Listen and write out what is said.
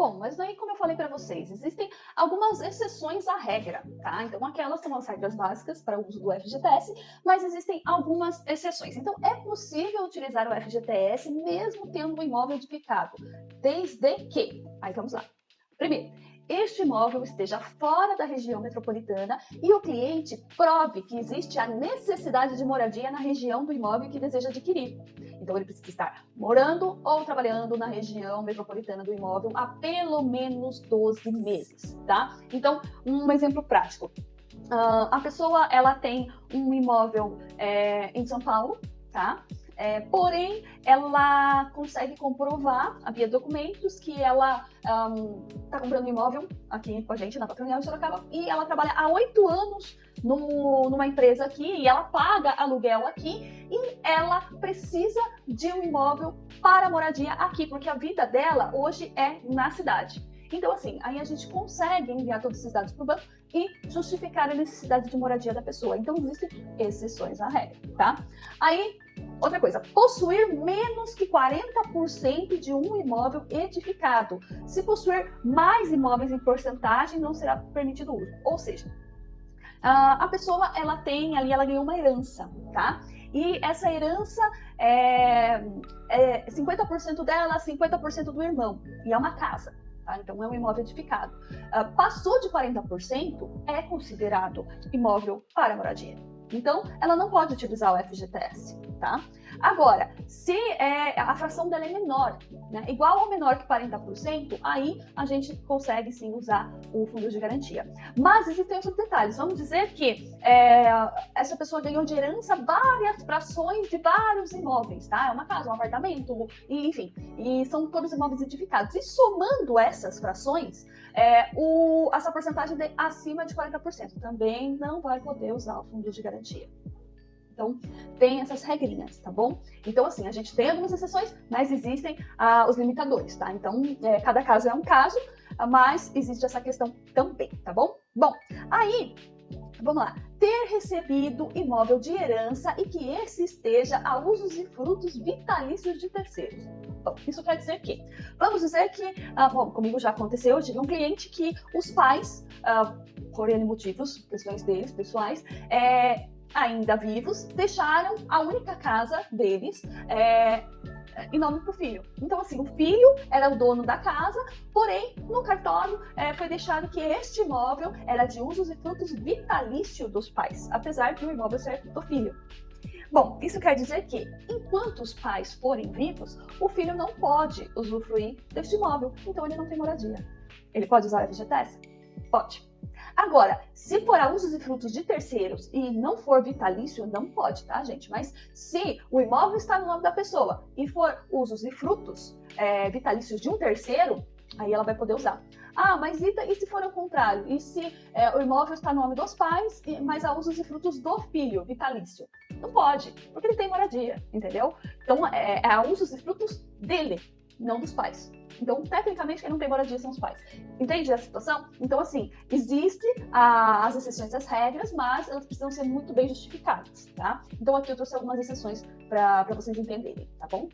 Bom, mas aí, como eu falei para vocês, existem algumas exceções à regra, tá? Então, aquelas são as regras básicas para o uso do FGTS, mas existem algumas exceções. Então, é possível utilizar o FGTS mesmo tendo um imóvel edificado, desde que... Aí, vamos lá. Primeiro, este imóvel esteja fora da região metropolitana e o cliente prove que existe a necessidade de moradia na região do imóvel que deseja adquirir. Então, ele precisa estar morando ou trabalhando na região metropolitana do imóvel há pelo menos 12 meses, tá? Então, um exemplo prático. A pessoa, ela tem um imóvel em São Paulo, tá? Porém, ela consegue comprovar, via documentos, que ela está comprando um imóvel aqui com a gente, na Patrimonial de Sorocaba, e ela trabalha há 8 anos numa empresa aqui, e ela paga aluguel aqui, e ela precisa de um imóvel para moradia aqui, porque a vida dela hoje é na cidade. Então, assim, aí a gente consegue enviar todos esses dados para o banco e justificar a necessidade de moradia da pessoa. Então, existem exceções à regra, tá? Aí, outra coisa, possuir menos que 40% de um imóvel edificado. Se possuir mais imóveis em porcentagem, não será permitido o uso. Ou seja, a pessoa, ela tem ali, ela ganhou uma herança, tá? E essa herança é 50% dela, 50% do irmão, e é uma casa. Tá? Então, é um imóvel edificado. Passou de 40%, é considerado imóvel para moradia. Então, ela não pode utilizar o FGTS, tá? Agora, se a fração dela é menor, né, igual ou menor que 40%, aí a gente consegue sim usar o fundo de garantia. Mas existem outros detalhes. Vamos dizer que essa pessoa ganhou de herança várias frações de vários imóveis, tá? É uma casa, um apartamento, e, enfim, e são todos imóveis edificados. E somando essas frações, essa porcentagem acima de 40% também não vai poder usar o fundo de garantia. Então, tem essas regrinhas, tá bom? Então, assim, a gente tem algumas exceções, mas existem os limitadores, tá? Então, cada caso é um caso, mas existe essa questão também, tá bom? Bom, aí, vamos lá. Ter recebido imóvel de herança e que esse esteja a usos e frutos vitalícios de terceiros. Bom, isso quer dizer que, vamos dizer que, comigo já aconteceu, eu tive um cliente que os pais, por N motivos, questões deles, pessoais, ainda vivos, deixaram a única casa deles em nome para o filho. Então, assim, o filho era o dono da casa, porém, no cartório foi deixado que este imóvel era de usos e frutos vitalício dos pais, apesar de o imóvel ser do filho. Bom, isso quer dizer que, enquanto os pais forem vivos, o filho não pode usufruir deste imóvel, então ele não tem moradia. Ele pode usar o FGTS? Pode. Agora, se for a usos e frutos de terceiros e não for vitalício, não pode, tá, gente? Mas se o imóvel está no nome da pessoa e for usos e frutos vitalícios de um terceiro, aí ela vai poder usar. Mas e se for ao contrário? E se o imóvel está no nome dos pais, mas há usos e frutos do filho, vitalício? Não pode, porque ele tem moradia, entendeu? Então, é usos e frutos dele, não dos pais. Então, tecnicamente, quem não tem moradia são os pais. Entende a situação? Então, assim, existem as exceções às regras, mas elas precisam ser muito bem justificadas, tá? Então, aqui eu trouxe algumas exceções para vocês entenderem, tá bom?